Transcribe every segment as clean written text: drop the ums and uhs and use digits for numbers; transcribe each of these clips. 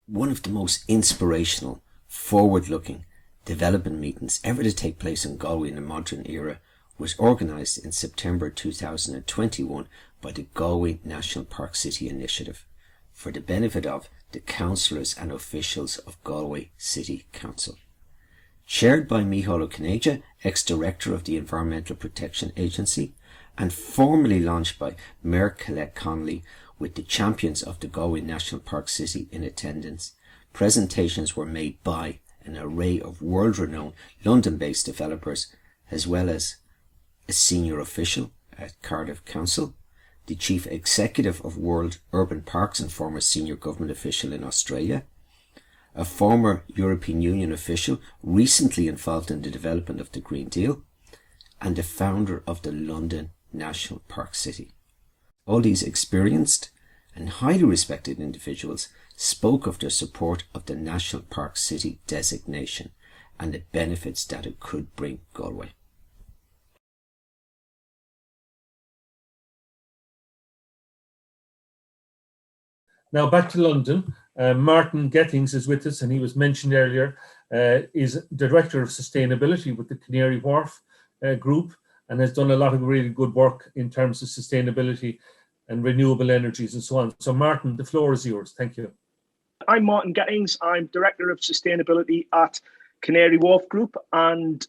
One of the most inspirational, forward-looking development meetings ever to take place in Galway in the modern era was organised in September 2021 by the Galway National Park City Initiative for the benefit of the councillors and officials of Galway City Council. Chaired by Micheál Ó ex-director of the Environmental Protection Agency, and formally launched by Mayor Colette Connolly with the champions of the Galway National Park City in attendance, presentations were made by an array of world-renowned London-based developers, as well as a senior official at Cardiff Council, the chief executive of World Urban Parks and former senior government official in Australia, a former European Union official recently involved in the development of the Green Deal, and the founder of the London National Park City. All these experienced and highly respected individuals spoke of their support of the National Park City designation and the benefits that it could bring Galway. Now back to London. Martin Gettings is with us, and he was mentioned earlier, is Director of Sustainability with the Canary Wharf Group, and has done a lot of really good work in terms of sustainability and renewable energies and so on. So Martin, the floor is yours. Thank you. I'm Martin Gettings. I'm Director of Sustainability at Canary Wharf Group, and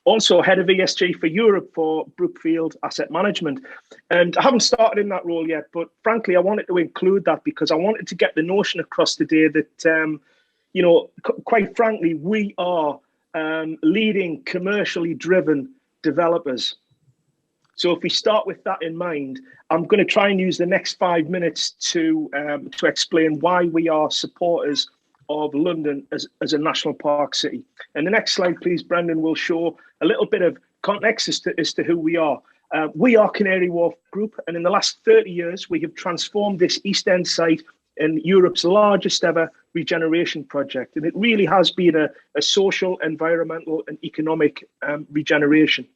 also Head of ESG for Europe for Brookfield Asset Management. And I haven't started in that role yet, but frankly, I wanted to include that because I wanted to get the notion across today that, quite frankly, we are leading commercially driven developers. So if we start with that in mind, I'm going to try and use the next 5 minutes to explain why we are supporters of London as a national park city. And the next slide, please, Brendan, will show a little bit of context as to who we are. We are Canary Wharf Group, and in the last 30 years, we have transformed this East End site in Europe's largest ever regeneration project. And it really has been a social, environmental, and economic regeneration.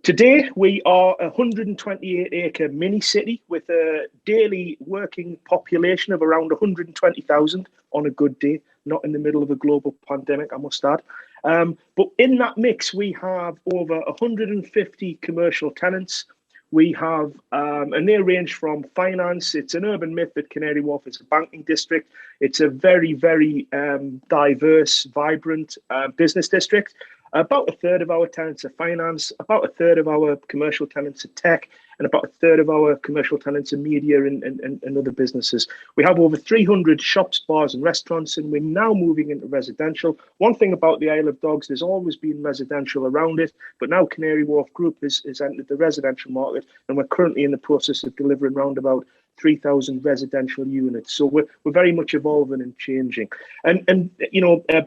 Today, we are a 128-acre mini-city with a daily working population of around 120,000 on a good day, not in the middle of a global pandemic, I must add. But in that mix, we have over 150 commercial tenants. We have, and they range from finance. It's an urban myth that Canary Wharf is a banking district. It's a very, very diverse, vibrant business district. About a third of our tenants are finance, about a third of our commercial tenants are tech, and about a third of our commercial tenants are media and other businesses. We have over 300 shops, bars and restaurants, and we're now moving into residential. One thing about the Isle of Dogs, there's always been residential around it, but now Canary Wharf Group has entered the residential market, and we're currently in the process of delivering around about 3,000 residential units. So we're very much evolving and changing. And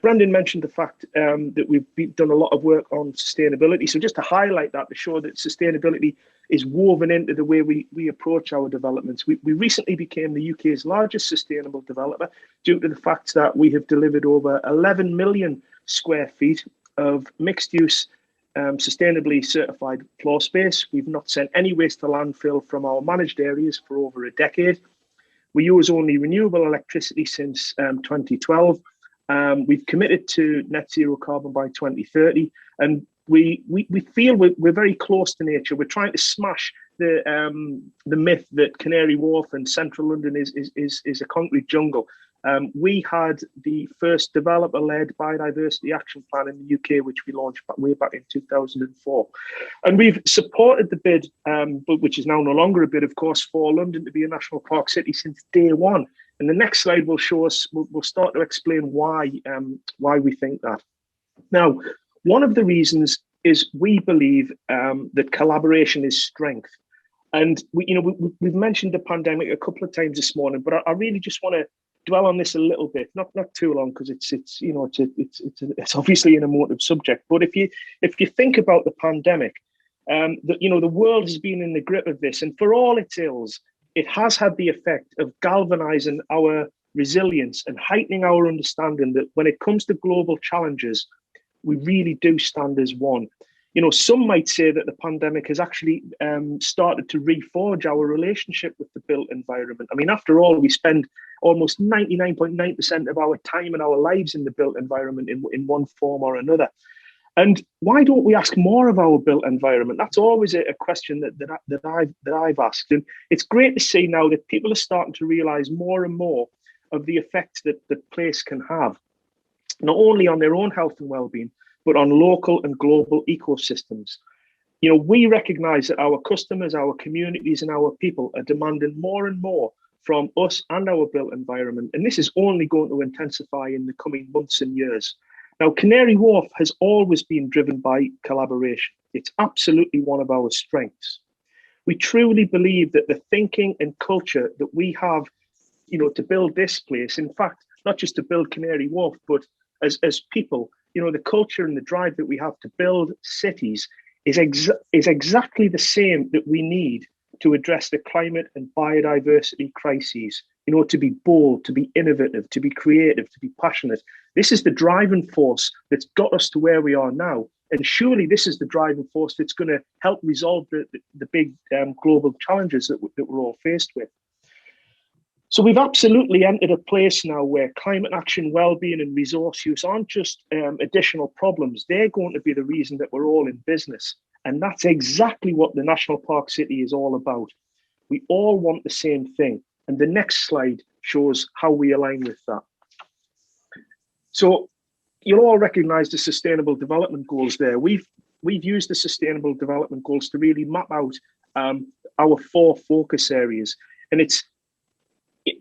Brendan mentioned the fact that we've done a lot of work on sustainability. So just to highlight that, to show that sustainability is woven into the way we approach our developments. We recently became the UK's largest sustainable developer due to the fact that we have delivered over 11 million square feet of mixed use sustainably certified floor space. We've not sent any waste to landfill from our managed areas for over a decade. We use only renewable electricity since 2012. We've committed to net zero carbon by 2030, and we feel we're very close to nature. We're trying to smash the myth that Canary Wharf and central London is a concrete jungle. We had the first developer-led biodiversity action plan in the UK, which we launched way back in 2004. And we've supported the bid, but which is now no longer a bid, of course, for London to be a national park city since day one. And the next slide will show us, we'll start to explain why we think that. Now, one of the reasons is we believe that collaboration is strength. And we've mentioned the pandemic a couple of times this morning, but I really just want to dwell on this a little bit, not too long, because it's obviously an emotive subject. But if you think about the pandemic, the world has been in the grip of this, and for all its ills, it has had the effect of galvanizing our resilience and heightening our understanding that when it comes to global challenges, we really do stand as one. You know, some might say that the pandemic has actually started to reforge our relationship with the built environment. I mean, after all, we spend almost 99.9% of our time and our lives in the built environment in one form or another. And why don't we ask more of our built environment? That's always a question that I've asked. And it's great to see now that people are starting to realise more and more of the effects that the place can have, not only on their own health and well-being, but on local and global ecosystems. You know, we recognise that our customers, our communities, and our people are demanding more and more from us and our built environment. And this is only going to intensify in the coming months and years. Now, Canary Wharf has always been driven by collaboration. It's absolutely one of our strengths. We truly believe that the thinking and culture that we have, you know, to build this place, in fact, not just to build Canary Wharf, but as people, you know, the culture and the drive that we have to build cities is exactly the same that we need to address the climate and biodiversity crises. You know, to be bold, to be innovative, to be creative, to be passionate. This is the driving force that's got us to where we are now. And surely this is the driving force that's going to help resolve the big global challenges that we're all faced with. So we've absolutely entered a place now where climate action, well-being and resource use aren't just additional problems. They're going to be the reason that we're all in business. And that's exactly what the National Park City is all about. We all want the same thing. And the next slide shows how we align with that. So you'll all recognise the Sustainable Development Goals there. We've used the Sustainable Development Goals to really map out our 4 focus areas. And it's,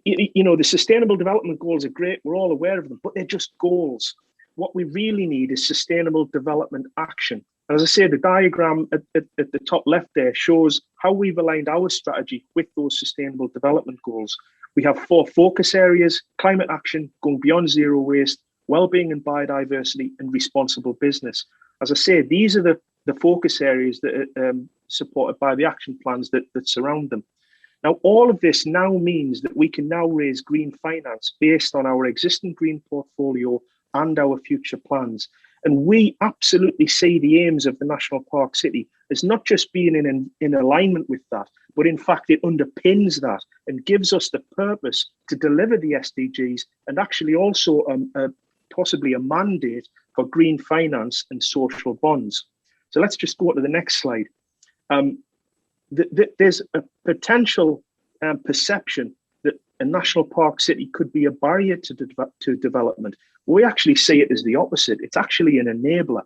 you know, the Sustainable Development Goals are great. We're all aware of them, but they're just goals. What we really need is sustainable development action. And as I say, the diagram at the top left there shows how we've aligned our strategy with those Sustainable Development Goals. We have 4 focus areas: climate action, going beyond zero waste, well-being and biodiversity, and responsible business. As I say, these are the focus areas that are supported by the action plans that surround them. Now, all of this now means that we can now raise green finance based on our existing green portfolio and our future plans. And we absolutely see the aims of the National Park City as not just being in alignment with that, but in fact, it underpins that and gives us the purpose to deliver the SDGs, and actually also possibly a mandate for green finance and social bonds. So let's just go to the next slide. There's a potential perception that a national park city could be a barrier to development. We actually see it as the opposite. It's actually an enabler.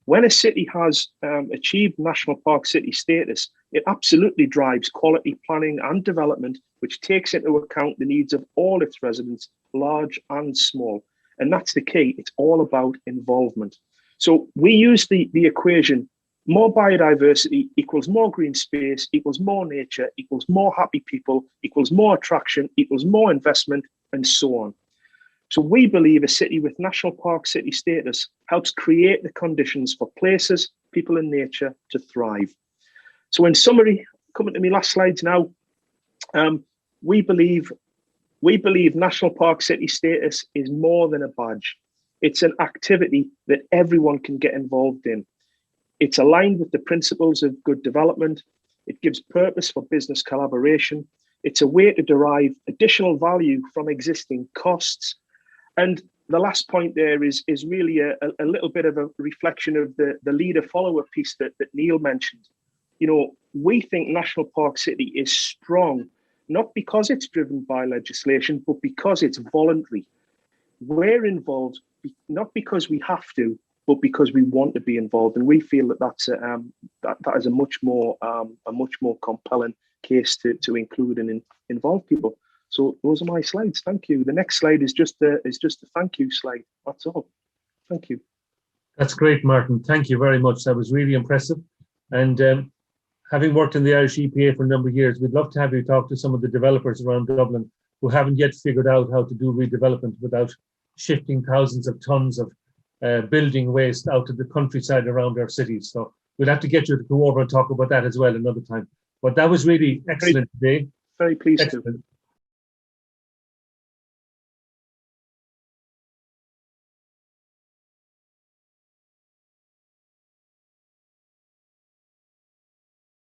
When a city has achieved national park city status, it absolutely drives quality planning and development, which takes into account the needs of all its residents, large and small. And that's the key. It's all about involvement. So we use the equation: more biodiversity equals more green space, equals more nature, equals more happy people, equals more attraction, equals more investment, and so on. So we believe a city with National Park City status helps create the conditions for places, people and nature to thrive. So in summary, coming to my last slides now, we believe National Park City status is more than a badge. It's an activity that everyone can get involved in. It's aligned with the principles of good development. It gives purpose for business collaboration. It's a way to derive additional value from existing costs. And the last point there is really a little bit of a reflection of the leader-follower piece that Neil mentioned. You know, we think National Park City is strong, not because it's driven by legislation, but because it's voluntary. We're involved not because we have to, but because we want to be involved, and we feel that that is a much more compelling case to include and involve people. So those are my slides. Thank you. The next slide is just a thank you slide. That's all. Thank you. That's great, Martin. Thank you very much. That was really impressive. And having worked in the Irish EPA for a number of years, we'd love to have you talk to some of the developers around Dublin who haven't yet figured out how to do redevelopment without shifting thousands of tons of building waste out to the countryside around our cities. So we'll have to get you to go over and talk about that as well another time. But that was really excellent today. Very pleased excellent. to.